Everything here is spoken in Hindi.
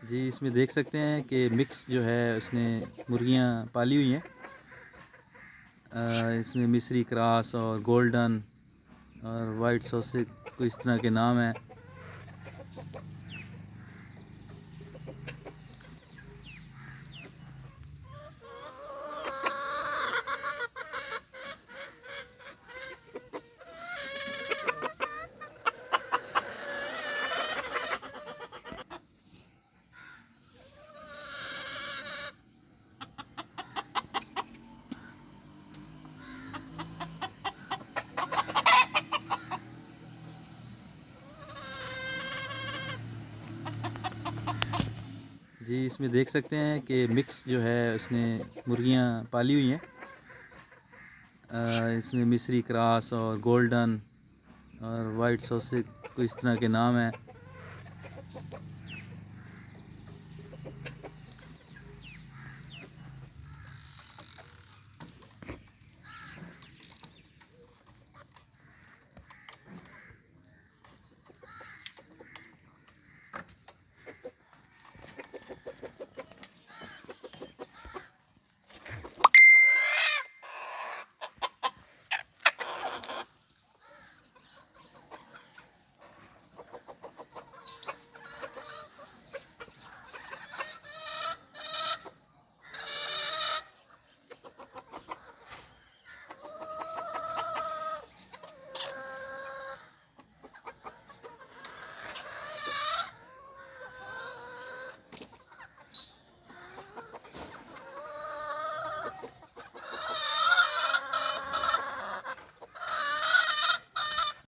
जी, इसमें देख सकते हैं कि मिक्स जो है उसने मुर्गियाँ पाली हुई हैं। इसमें मिस्री क्रॉस और गोल्डन और वाइट सॉसेज कोई इस तरह के नाम हैं। जी, इसमें देख सकते हैं कि मिक्स जो है उसने मुर्गियाँ पाली हुई हैं। इसमें मिस्री क्रॉस और गोल्डन और वाइट सॉसेज कोई इस तरह के नाम हैं।